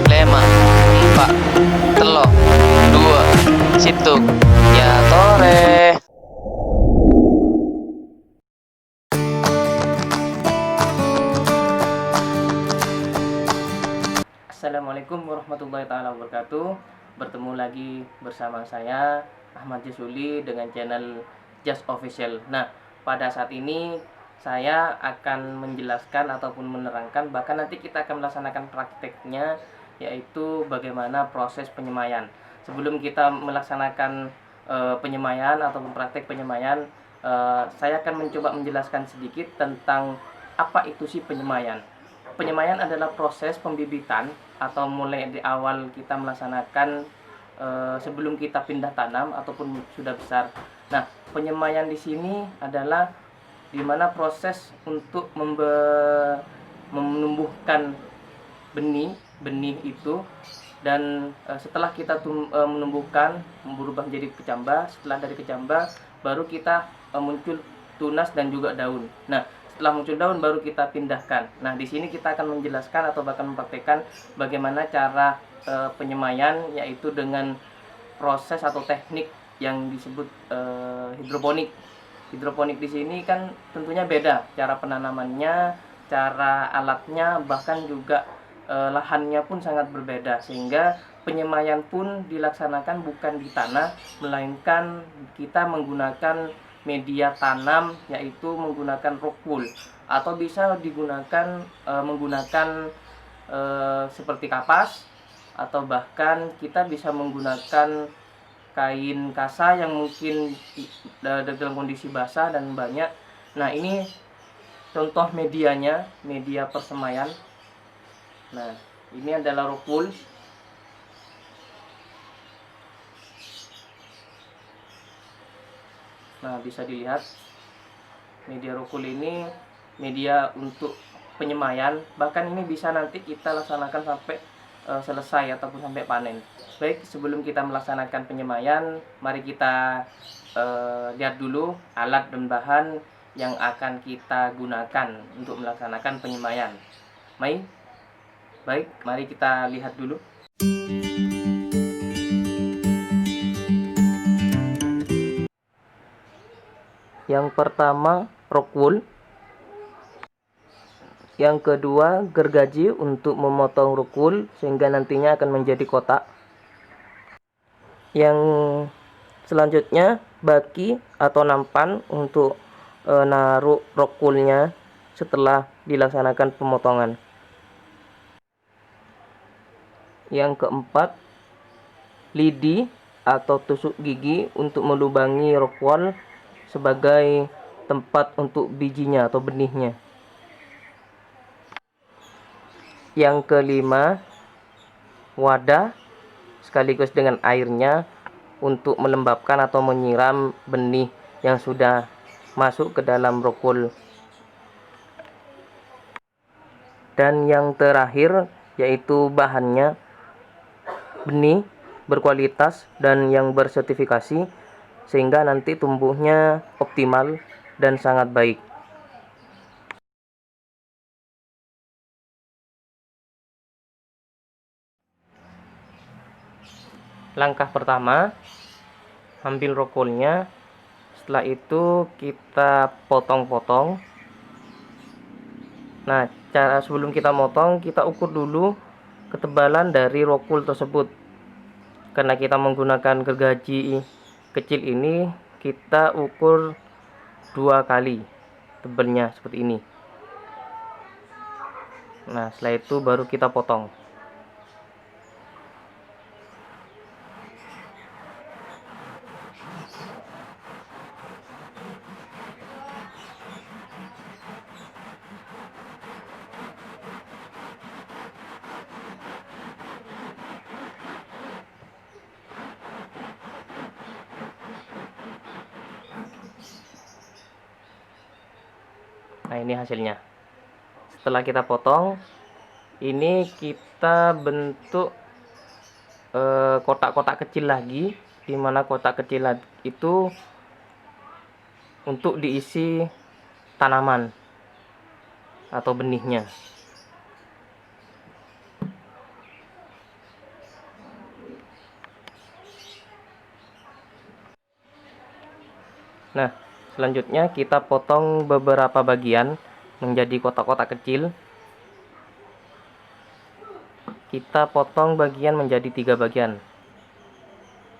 lema, empat, telo, dua, situ, ya tore. Assalamualaikum warahmatullahi taala wabarakatuh. Bertemu lagi bersama saya Ahmad Jasuli dengan channel Just Official. Nah, pada saat ini saya akan menjelaskan ataupun menerangkan, bahkan nanti kita akan melaksanakan prakteknya, yaitu bagaimana proses penyemaian. Sebelum kita melaksanakan penyemaian ataupun praktek penyemaian, saya akan mencoba menjelaskan sedikit tentang apa itu sih penyemaian. Penyemaian adalah proses pembibitan atau mulai di awal kita melaksanakan sebelum kita pindah tanam ataupun sudah besar. Nah, penyemaian di sini adalah di mana proses untuk menumbuhkan benih itu, dan setelah kita menumbuhkan berubah menjadi kecambah. Setelah dari kecambah baru kita muncul tunas dan juga daun. Nah, setelah muncul daun baru kita pindahkan. Nah, di sini kita akan menjelaskan atau bahkan mempraktekkan bagaimana cara penyemaian, yaitu dengan proses atau teknik yang disebut hidroponik. Hidroponik di sini kan tentunya beda cara penanamannya, cara alatnya, bahkan juga lahannya pun sangat berbeda, sehingga penyemaian pun dilaksanakan bukan di tanah, melainkan kita menggunakan media tanam, yaitu menggunakan rock wool, atau bisa digunakan menggunakan seperti kapas, atau bahkan kita bisa menggunakan kain kasa yang mungkin dalam kondisi basah dan banyak. Nah, ini contoh medianya, media persemaian. Nah, ini adalah rock wool. Nah, bisa dilihat media rock wool ini media untuk penyemaian. Bahkan ini bisa nanti kita laksanakan sampai selesai ataupun sampai panen. Baik, sebelum kita melaksanakan penyemaian, mari kita lihat dulu alat dan bahan yang akan kita gunakan untuk melaksanakan penyemaian. Baik, mari kita lihat dulu. Yang pertama, rock wool. Yang kedua, gergaji untuk memotong rock wool sehingga nantinya akan menjadi kotak. Yang selanjutnya, baki atau nampan untuk naruh rock woolnya setelah dilaksanakan pemotongan. Yang keempat, lidi atau tusuk gigi untuk melubangi rock wool sebagai tempat untuk bijinya atau benihnya. Yang kelima, wadah sekaligus dengan airnya untuk melembabkan atau menyiram benih yang sudah masuk ke dalam rock wool. Dan yang terakhir yaitu bahannya, benih berkualitas dan yang bersertifikasi sehingga nanti tumbuhnya optimal dan sangat baik. Langkah pertama, ambil rock woolnya. Setelah itu kita potong-potong. Nah, cara sebelum kita motong, kita ukur dulu ketebalan dari rock wool tersebut. Karena kita menggunakan gergaji kecil ini, kita ukur 2 kali tebalnya seperti ini. Nah, setelah itu baru kita potong. Nah, ini hasilnya. Setelah kita potong, ini kita bentuk kotak-kotak kecil lagi, di mana kotak kecil itu untuk diisi tanaman atau benihnya. Nah, selanjutnya kita potong beberapa bagian menjadi kotak-kotak kecil. Kita potong bagian menjadi 3 bagian.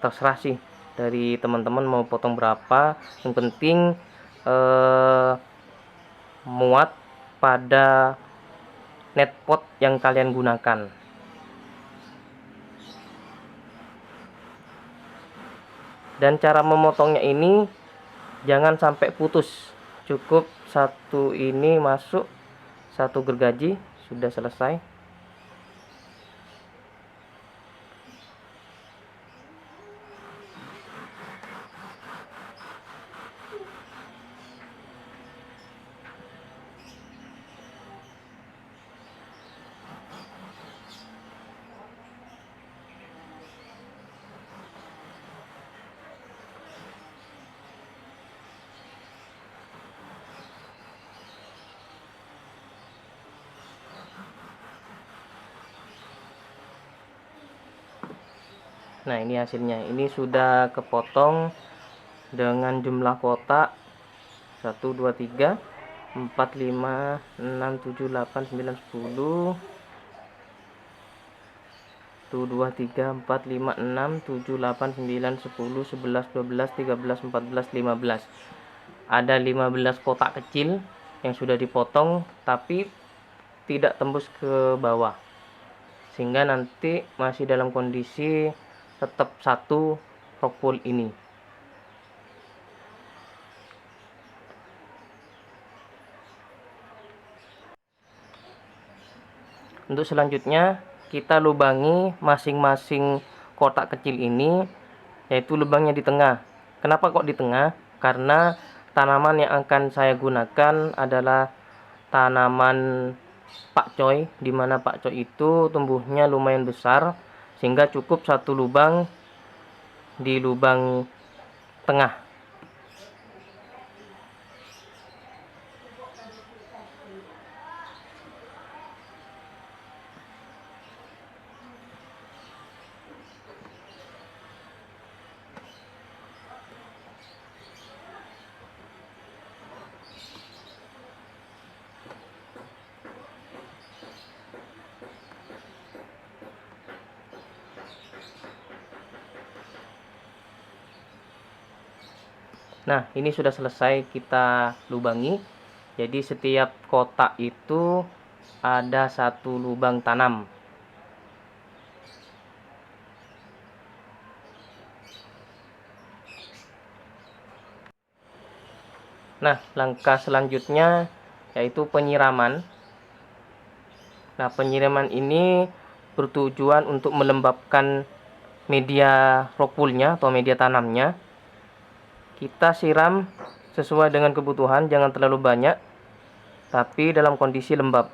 Terserah sih dari teman-teman mau potong berapa, yang penting muat pada netpot yang kalian gunakan. Dan cara memotongnya ini jangan sampai putus, cukup satu ini masuk, satu gergaji sudah selesai. Nah, ini hasilnya. Ini sudah kepotong dengan jumlah kotak 1 2 3 4 5 6 7 8 9 10. 1 2 3 4 5 6 7 8 9 10 11 12 13 14 15. Ada 15 kotak kecil yang sudah dipotong tapi tidak tembus ke bawah, sehingga nanti masih dalam kondisi tetap satu rockwool ini. Untuk selanjutnya kita lubangi masing-masing kotak kecil ini, yaitu lubangnya di tengah. Kenapa kok di tengah? Karena tanaman yang akan saya gunakan adalah tanaman pakcoy, dimana pakcoy itu tumbuhnya lumayan besar, sehingga cukup satu lubang di lubang tengah. Nah, ini sudah selesai kita lubangi. Jadi setiap kotak itu ada satu lubang tanam. Nah, langkah selanjutnya yaitu penyiraman. Nah, penyiraman ini bertujuan untuk melembabkan media rockwoolnya atau media tanamnya. Kita siram sesuai dengan kebutuhan, jangan terlalu banyak, tapi dalam kondisi lembab.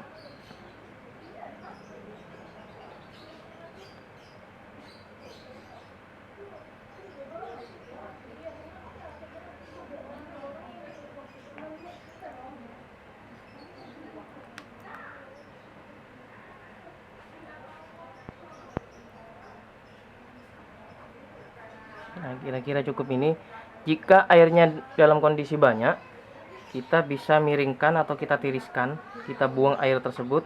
Nah, kira-kira cukup ini. Jika airnya dalam kondisi banyak, kita bisa miringkan atau kita tiriskan, kita buang air tersebut.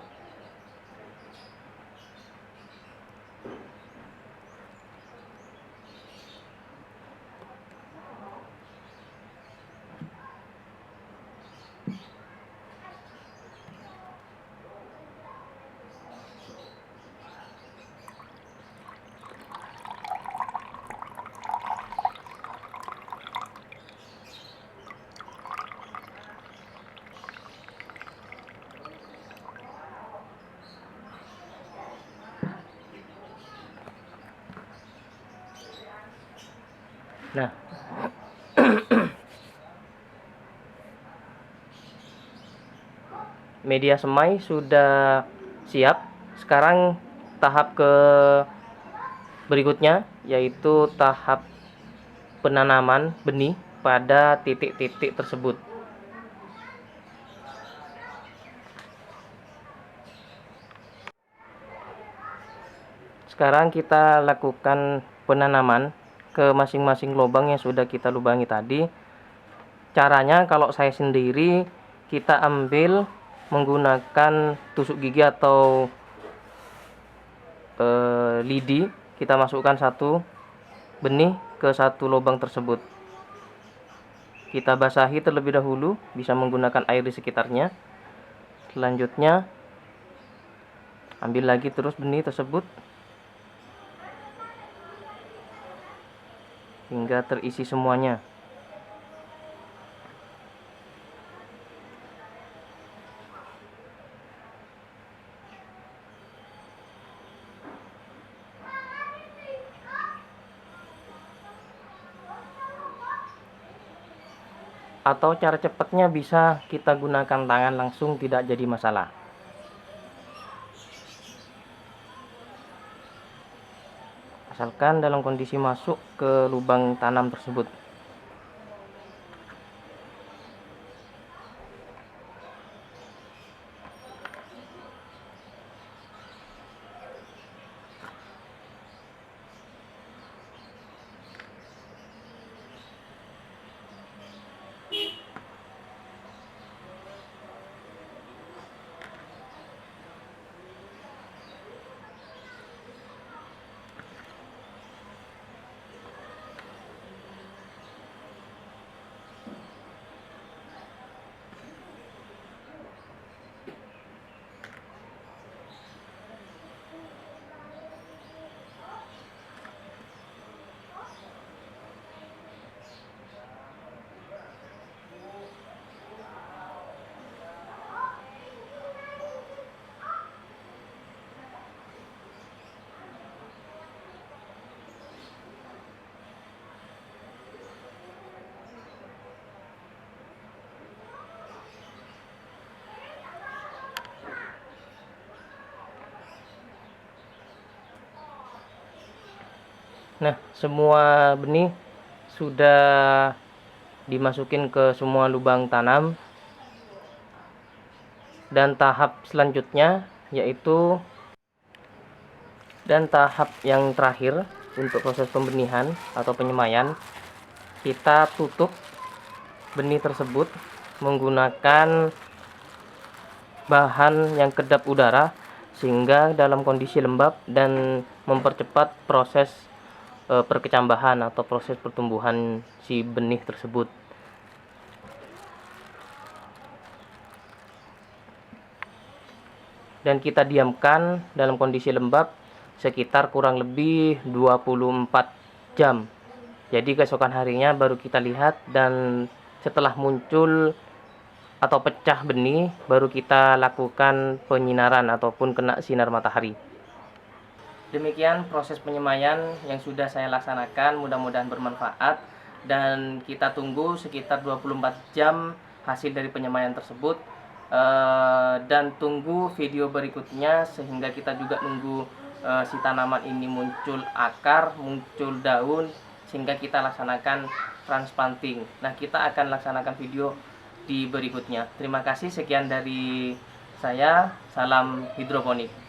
Nah, media semai sudah siap. Sekarang tahap ke berikutnya yaitu tahap penanaman benih pada titik-titik tersebut. Sekarang kita lakukan penanaman ke masing-masing lubang yang sudah kita lubangi tadi. Caranya kalau saya sendiri, kita ambil menggunakan tusuk gigi atau lidi, kita masukkan satu benih ke satu lubang tersebut. Kita basahi terlebih dahulu, bisa menggunakan air di sekitarnya. Selanjutnya ambil lagi terus benih tersebut hingga terisi semuanya. Atau cara cepatnya bisa kita gunakan tangan langsung, tidak jadi masalah. Asalkan dalam kondisi masuk ke lubang tanam tersebut. Nah, semua benih sudah dimasukin ke semua lubang tanam, dan tahap selanjutnya yaitu tahap yang terakhir untuk proses pembenihan atau penyemaian, kita tutup benih tersebut menggunakan bahan yang kedap udara sehingga dalam kondisi lembab dan mempercepat proses perkecambahan atau proses pertumbuhan si benih tersebut. Dan kita diamkan dalam kondisi lembab sekitar kurang lebih 24 jam. Jadi keesokan harinya baru kita lihat, dan setelah muncul atau pecah benih baru kita lakukan penyinaran ataupun kena sinar matahari. Demikian proses penyemaian yang sudah saya laksanakan, mudah-mudahan bermanfaat, dan kita tunggu sekitar 24 jam hasil dari penyemaian tersebut. Dan tunggu video berikutnya sehingga kita juga nunggu si tanaman ini muncul akar, muncul daun, sehingga kita laksanakan transplanting. Nah, kita akan laksanakan video di berikutnya. Terima kasih, sekian dari saya, salam hidroponik.